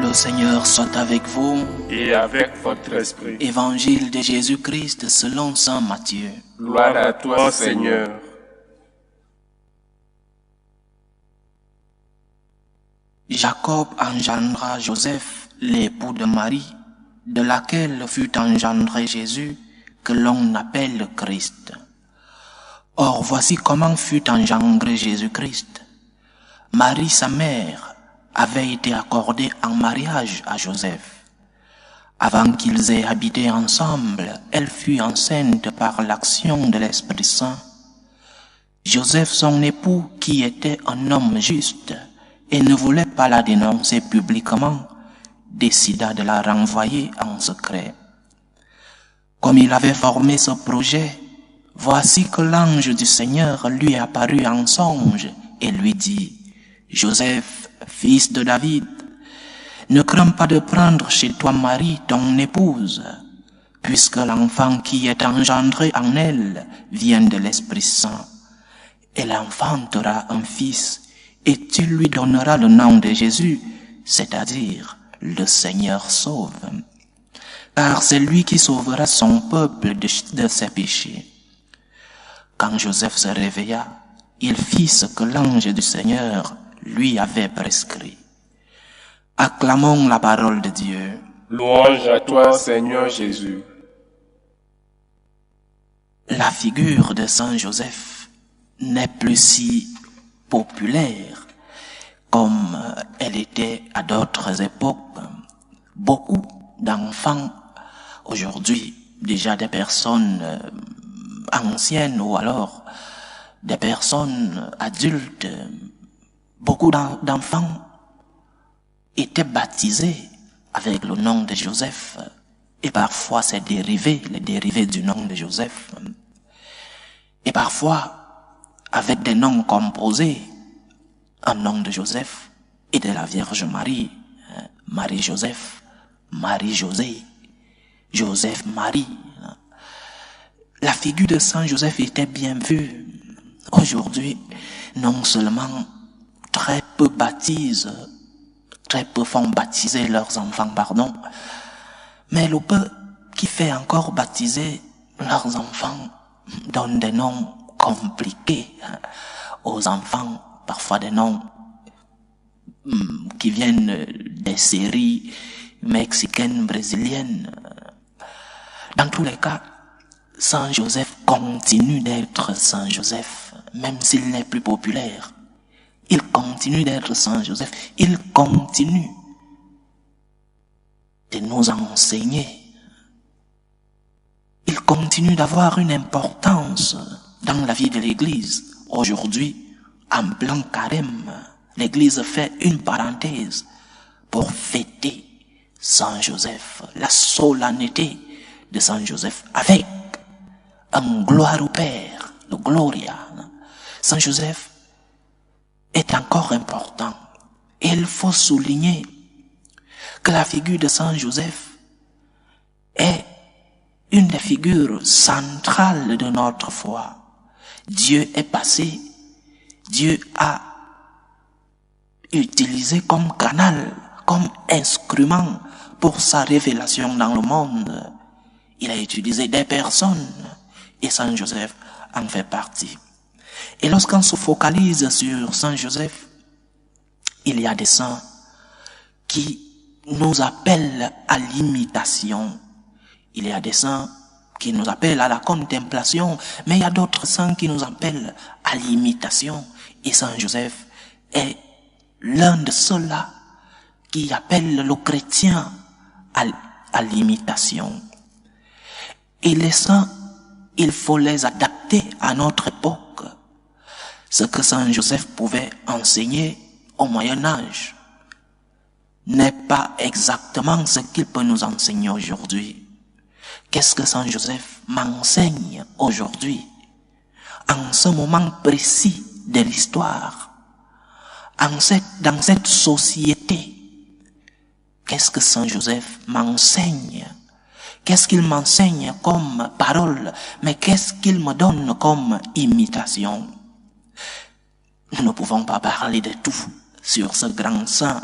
Le Seigneur soit avec vous. Et avec votre esprit. Évangile de Jésus-Christ selon saint Matthieu. Gloire à toi, Seigneur. Jacob engendra Joseph, l'époux de Marie, de laquelle fut engendré Jésus, que l'on appelle Christ. Or, voici comment fut engendré Jésus-Christ. Marie, sa mère, avait été accordée en mariage à Joseph. Avant qu'ils aient habité ensemble, elle fut enceinte par l'action de l'Esprit Saint. Joseph, son époux, qui était un homme juste et ne voulait pas la dénoncer publiquement, décida de la renvoyer en secret. Comme il avait formé ce projet, voici que l'ange du Seigneur lui apparut en songe et lui dit: « Joseph, fils de David, ne crains pas de prendre chez toi Marie, ton épouse, puisque l'enfant qui est engendré en elle vient de l'Esprit Saint. Elle enfantera un fils, et tu lui donneras le nom de Jésus, c'est-à-dire le Seigneur sauve. Car c'est lui qui sauvera son peuple de ses péchés. » Quand Joseph se réveilla, il fit ce que l'ange du Seigneur lui avait prescrit. Acclamons la parole de Dieu. Louange à toi, Seigneur Jésus. La figure de Saint Joseph n'est plus si populaire comme elle était à d'autres époques. Beaucoup d'enfants aujourd'hui, déjà des personnes anciennes ou alors des personnes adultes, beaucoup d'enfants étaient baptisés avec le nom de Joseph et parfois les dérivés du nom de Joseph, et parfois avec des noms composés, un nom de Joseph et de la Vierge Marie, Marie-Joseph, Marie-José, Joseph-Marie. La figure de Saint Joseph était bien vue. Aujourd'hui, non seulement très peu font baptiser leurs enfants, mais le peu qui fait encore baptiser leurs enfants donne des noms compliqués aux enfants, parfois des noms qui viennent des séries mexicaines, brésiliennes. Dans tous les cas, Saint Joseph continue d'être Saint Joseph, même s'il n'est plus populaire. Il continue d'être Saint Joseph. Il continue de nous enseigner. Il continue d'avoir une importance dans la vie de l'Église. Aujourd'hui, en plein carême, l'Église fait une parenthèse pour fêter Saint Joseph, la solennité de Saint Joseph, avec un gloire au Père, le Gloria. Saint Joseph est encore important. Et il faut souligner que la figure de Saint Joseph est une des figures centrales de notre foi. Dieu est passé, Dieu a utilisé comme canal, comme instrument pour sa révélation dans le monde. Il a utilisé des personnes et Saint Joseph en fait partie. Et lorsqu'on se focalise sur Saint Joseph, il y a des saints qui nous appellent à l'imitation. Il y a des saints qui nous appellent à la contemplation, mais il y a d'autres saints qui nous appellent à l'imitation. Et Saint Joseph est l'un de ceux-là qui appelle le chrétien à l'imitation. Et les saints, il faut les adapter à notre époque. Ce que Saint Joseph pouvait enseigner au Moyen-Âge n'est pas exactement ce qu'il peut nous enseigner aujourd'hui. Qu'est-ce que Saint Joseph m'enseigne aujourd'hui, en ce moment précis de l'histoire, dans cette société? Qu'est-ce que Saint Joseph m'enseigne? Qu'est-ce qu'il m'enseigne comme parole? Mais qu'est-ce qu'il me donne comme imitation? Nous ne pouvons pas parler de tout sur ce grand saint.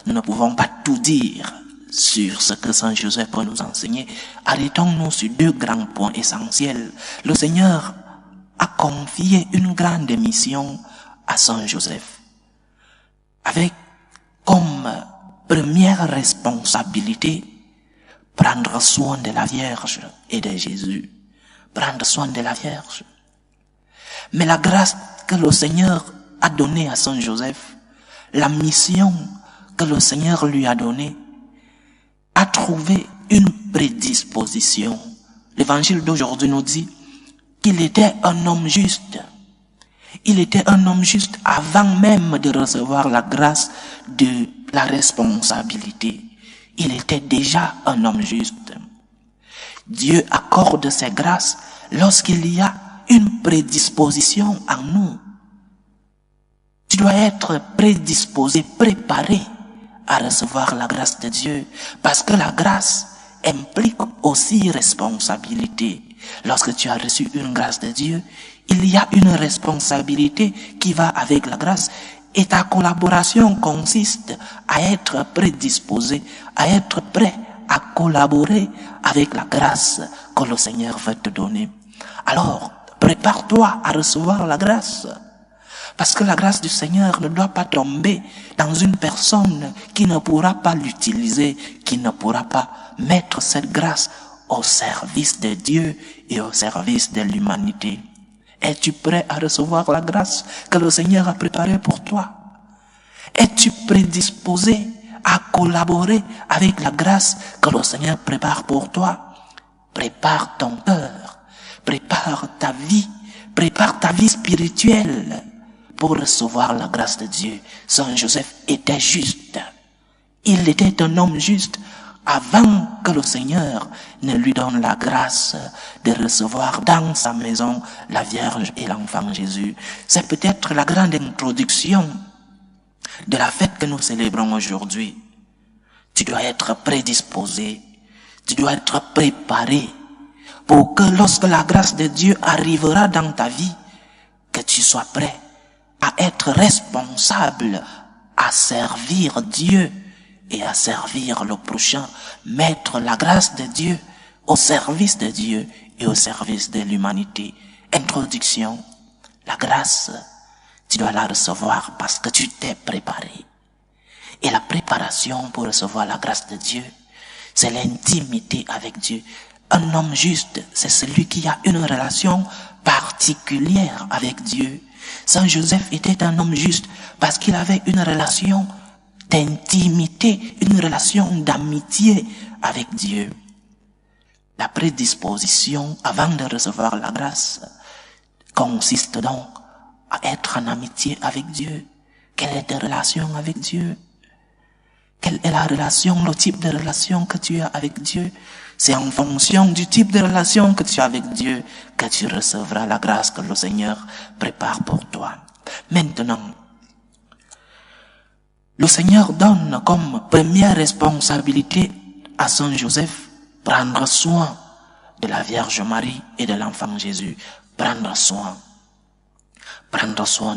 Nous ne pouvons pas tout dire sur ce que Saint Joseph peut nous enseigner. Arrêtons-nous sur deux grands points essentiels. Le Seigneur a confié une grande mission à Saint Joseph, avec comme première responsabilité prendre soin de la Vierge et de Jésus. Prendre soin de la Vierge. Mais la grâce que le Seigneur a donnée à Saint Joseph, la mission que le Seigneur lui a donnée, a trouvé une prédisposition. L'évangile d'aujourd'hui nous dit qu'il était un homme juste. Il était un homme juste avant même de recevoir la grâce de la responsabilité. Il était déjà un homme juste. Dieu accorde ses grâces lorsqu'il y a une prédisposition en nous. Tu dois être prédisposé, préparé à recevoir la grâce de Dieu, parce que la grâce implique aussi responsabilité. Lorsque tu as reçu une grâce de Dieu, il y a une responsabilité qui va avec la grâce, et ta collaboration consiste à être prédisposé, à être prêt à collaborer avec la grâce que le Seigneur veut te donner. Alors, prépare-toi à recevoir la grâce. Parce que la grâce du Seigneur ne doit pas tomber dans une personne qui ne pourra pas l'utiliser, qui ne pourra pas mettre cette grâce au service de Dieu et au service de l'humanité. Es-tu prêt à recevoir la grâce que le Seigneur a préparée pour toi? Es-tu prédisposé à collaborer avec la grâce que le Seigneur prépare pour toi? Prépare ton cœur, prépare ta vie spirituelle pour recevoir la grâce de Dieu. Saint Joseph était juste. Il était un homme juste avant que le Seigneur ne lui donne la grâce de recevoir dans sa maison la Vierge et l'enfant Jésus. C'est peut-être la grande introduction de la fête que nous célébrons aujourd'hui. Tu dois être prédisposé, tu dois être préparé pour que lorsque la grâce de Dieu arrivera dans ta vie, que tu sois prêt à être responsable, à servir Dieu et à servir le prochain, mettre la grâce de Dieu au service de Dieu et au service de l'humanité. Introduction, la grâce, tu dois la recevoir parce que tu t'es préparé. Et la préparation pour recevoir la grâce de Dieu, c'est l'intimité avec Dieu. Un homme juste, c'est celui qui a une relation particulière avec Dieu. Saint Joseph était un homme juste parce qu'il avait une relation d'intimité, une relation d'amitié avec Dieu. La prédisposition avant de recevoir la grâce consiste donc à être en amitié avec Dieu. Quelle est ta relation avec Dieu? Quelle est la relation, le type de relation que tu as avec Dieu? C'est en fonction du type de relation que tu as avec Dieu que tu recevras la grâce que le Seigneur prépare pour toi. Maintenant, le Seigneur donne comme première responsabilité à Saint Joseph prendre soin de la Vierge Marie et de l'enfant Jésus. Prendre soin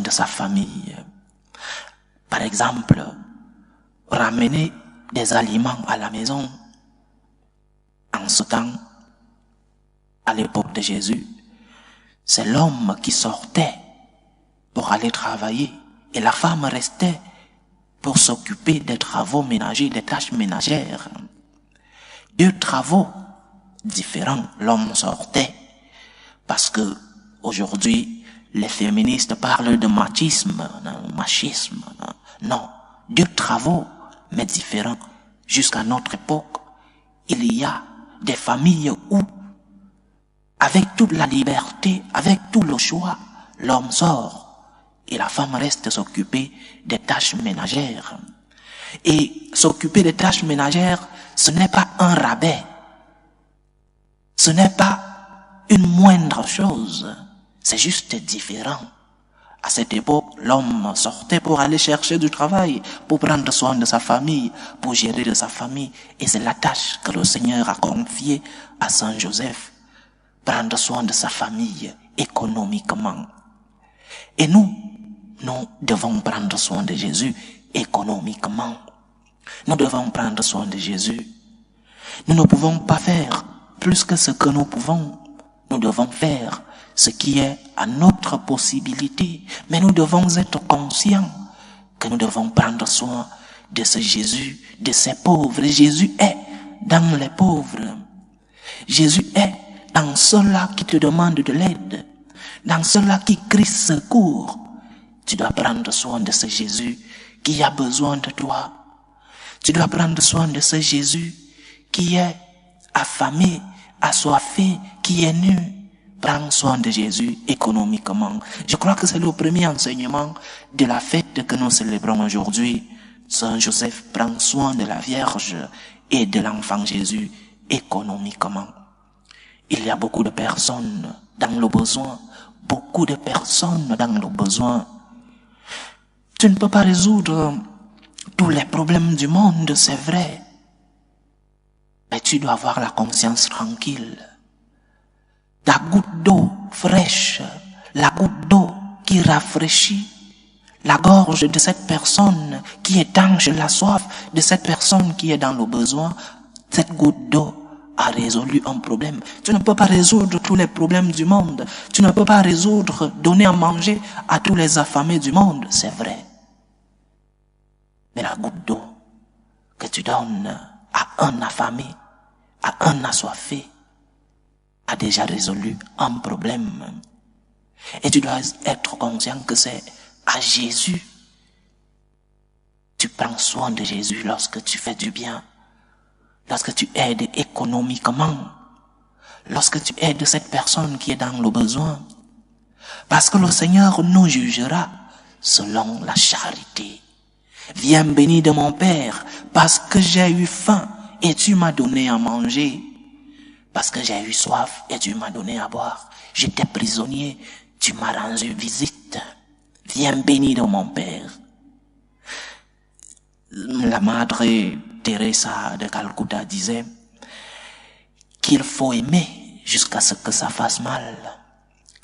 de sa famille. Par exemple, ramener des aliments à la maison. En ce temps, à l'époque de Jésus, c'est l'homme qui sortait pour aller travailler et la femme restait pour s'occuper des travaux ménagers, des tâches ménagères. Deux travaux différents, l'homme sortait parce que aujourd'hui les féministes parlent de machisme. Non, deux travaux mais différents. Jusqu'à notre époque, il y a des familles où, avec toute la liberté, avec tout le choix, l'homme sort et la femme reste s'occuper des tâches ménagères. Et s'occuper des tâches ménagères, ce n'est pas un rabais. Ce n'est pas une moindre chose. C'est juste différent. À cette époque, l'homme sortait pour aller chercher du travail, pour prendre soin de sa famille, pour gérer de sa famille. Et c'est la tâche que le Seigneur a confiée à Saint Joseph. Prendre soin de sa famille économiquement. Et nous, nous devons prendre soin de Jésus économiquement. Nous devons prendre soin de Jésus. Nous ne pouvons pas faire plus que ce que nous pouvons. Nous devons faire ce qui est à notre possibilité. Mais nous devons être conscients que nous devons prendre soin de ce Jésus, de ces pauvres. Jésus est dans les pauvres. Jésus est dans ceux-là qui te demandent de l'aide, dans ceux-là qui crient secours. Tu dois prendre soin de ce Jésus qui a besoin de toi. Tu dois prendre soin de ce Jésus qui est affamé, assoiffé, qui est nu. Prends soin de Jésus économiquement. Je crois que c'est le premier enseignement de la fête que nous célébrons aujourd'hui. Saint Joseph prend soin de la Vierge et de l'enfant Jésus économiquement. Il y a beaucoup de personnes dans le besoin. Beaucoup de personnes dans le besoin. Tu ne peux pas résoudre tous les problèmes du monde, c'est vrai. Mais tu dois avoir la conscience tranquille. La goutte d'eau fraîche, la goutte d'eau qui rafraîchit la gorge de cette personne qui étanche la soif de cette personne qui est dans le besoin, cette goutte d'eau a résolu un problème. Tu ne peux pas résoudre tous les problèmes du monde. Tu ne peux pas donner à manger à tous les affamés du monde, c'est vrai. Mais la goutte d'eau que tu donnes à un affamé, à un assoiffé, a déjà résolu un problème. Et tu dois être conscient que c'est à Jésus. Tu prends soin de Jésus lorsque tu fais du bien, lorsque tu aides économiquement, lorsque tu aides cette personne qui est dans le besoin. Parce que le Seigneur nous jugera selon la charité. Viens béni de mon Père, parce que j'ai eu faim et tu m'as donné à manger. Parce que j'ai eu soif et tu m'as donné à boire. J'étais prisonnier, tu m'as rendu visite. Viens béni de mon Père. La Madre Teresa de Calcutta disait qu'il faut aimer jusqu'à ce que ça fasse mal.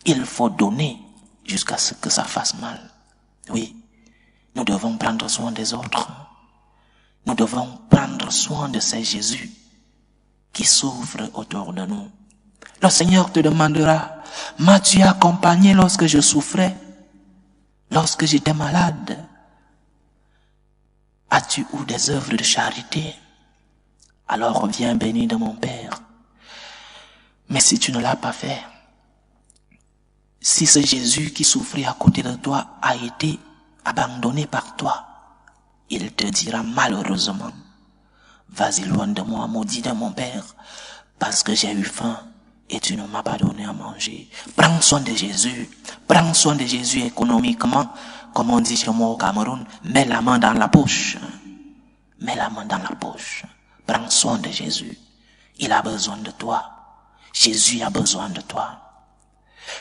Il faut donner jusqu'à ce que ça fasse mal. Oui, nous devons prendre soin des autres. Nous devons prendre soin de ces Jésus qui souffrent autour de nous. Le Seigneur te demandera, m'as-tu accompagné lorsque je souffrais, lorsque j'étais malade? As-tu eu des œuvres de charité? Alors viens béni de mon Père. Mais si tu ne l'as pas fait, si ce Jésus qui souffrait à côté de toi a été abandonné par toi, il te dira malheureusement, vas-y loin de moi, maudit de mon Père, parce que j'ai eu faim et tu ne m'as pas donné à manger. Prends soin de Jésus. Prends soin de Jésus économiquement. Comme on dit chez moi au Cameroun, mets la main dans la poche. Mets la main dans la poche. Prends soin de Jésus. Il a besoin de toi. Jésus a besoin de toi.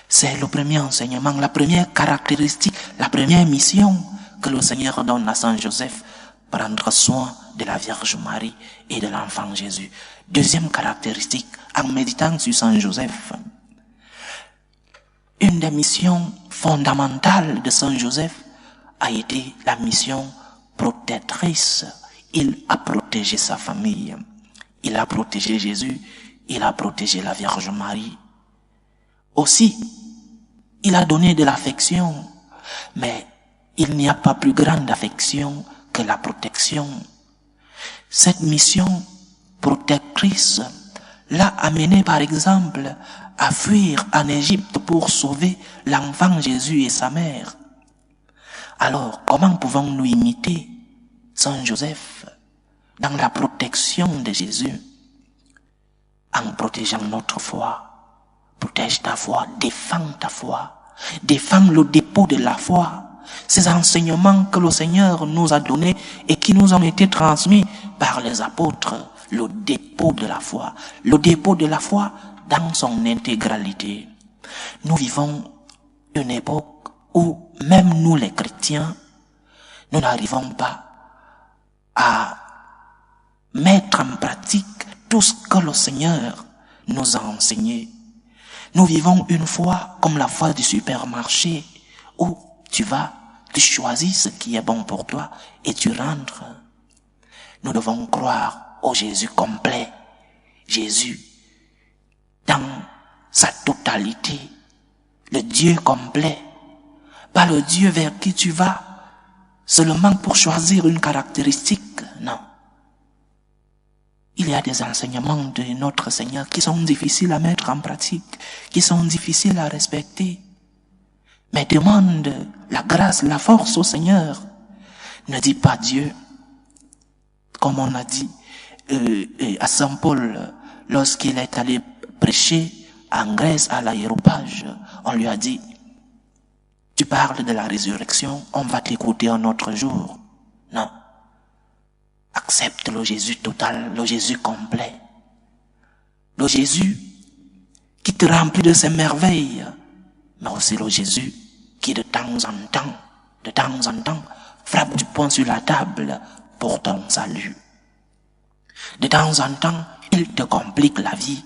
C'est le premier enseignement, la première caractéristique, la première mission que le Seigneur donne à Saint Joseph. Prendre soin de la Vierge Marie et de l'enfant Jésus. Deuxième caractéristique, en méditant sur Saint Joseph, une des missions fondamentales de Saint Joseph a été la mission protectrice. Il a protégé sa famille, il a protégé Jésus, il a protégé la Vierge Marie. Aussi, il a donné de l'affection, mais il n'y a pas plus grande affection que la protection. Cette mission protectrice l'a amené par exemple à fuir en Égypte pour sauver l'enfant Jésus et sa mère. Alors, comment pouvons-nous imiter Saint Joseph dans la protection de Jésus? En protégeant notre foi. Protège ta foi, défends ta foi, défends le dépôt de la foi. Ces enseignements que le Seigneur nous a donnés et qui nous ont été transmis par les apôtres, le dépôt de la foi. Le dépôt de la foi dans son intégralité. Nous vivons une époque où même nous les chrétiens, nous n'arrivons pas à mettre en pratique tout ce que le Seigneur nous a enseigné. Nous vivons une foi comme la foi du supermarché où tu vas, Tu choisis ce qui est bon pour toi et tu rentres. Nous devons croire au Jésus complet. Jésus, dans sa totalité, le Dieu complet, pas le Dieu vers qui tu vas seulement pour choisir une caractéristique, non. Il y a des enseignements de notre Seigneur qui sont difficiles à mettre en pratique, qui sont difficiles à respecter. Mais demande la grâce, la force au Seigneur. Ne dis pas Dieu, comme on a dit à Saint Paul, lorsqu'il est allé prêcher en Grèce à l'aéropage, on lui a dit, tu parles de la résurrection, on va t'écouter un autre jour. Non. Accepte le Jésus total, le Jésus complet. Le Jésus qui te remplit de ses merveilles, mais aussi le Jésus qui de temps en temps, frappe du poing sur la table pour ton salut. De temps en temps, il te complique la vie.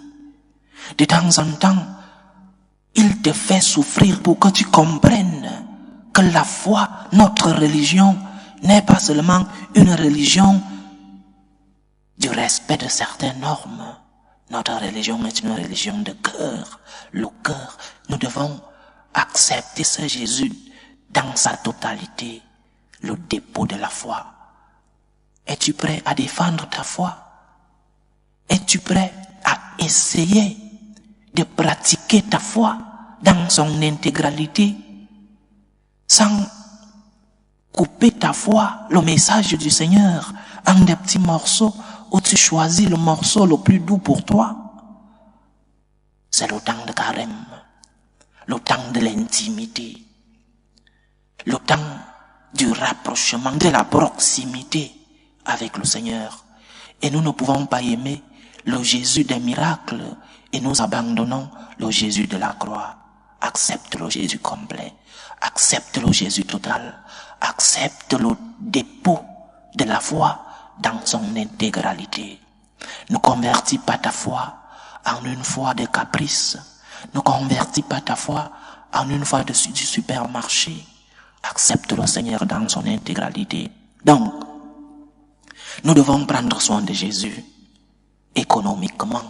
De temps en temps, il te fait souffrir pour que tu comprennes que la foi, notre religion, n'est pas seulement une religion du respect de certaines normes. Notre religion est une religion de cœur. Le cœur, nous devons accepter ce Jésus dans sa totalité, le dépôt de la foi. Es-tu prêt à défendre ta foi? Es-tu prêt à essayer de pratiquer ta foi dans son intégralité, sans couper ta foi, le message du Seigneur, en des petits morceaux où tu choisis le morceau le plus doux pour toi? C'est le temps de carême, le temps de l'intimité, le temps du rapprochement, de la proximité avec le Seigneur. Et nous ne pouvons pas aimer le Jésus des miracles et nous abandonnons le Jésus de la croix. Accepte le Jésus complet, accepte le Jésus total, accepte le dépôt de la foi dans son intégralité. Ne convertis pas ta foi en une foi de caprice, ne convertis pas ta foi en une foi du supermarché. Accepte le Seigneur dans son intégralité. Donc, nous devons prendre soin de Jésus économiquement.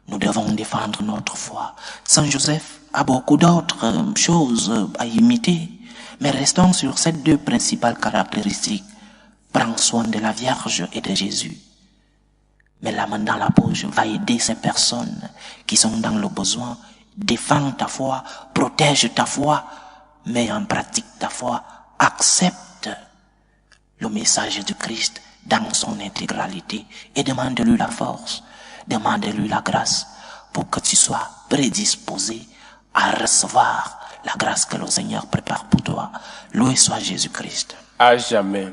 Nous devons défendre notre foi. Saint Joseph a beaucoup d'autres choses à imiter, mais restons sur ces deux principales caractéristiques. Prends soin de la Vierge et de Jésus. Mets la main dans la poche, va aider ces personnes qui sont dans le besoin. Défends ta foi, protège ta foi, mets en pratique ta foi. Accepte le message du Christ dans son intégralité et demande-lui la force, demande-lui la grâce pour que tu sois prédisposé à recevoir la grâce que le Seigneur prépare pour toi. Loué soit Jésus-Christ. À jamais.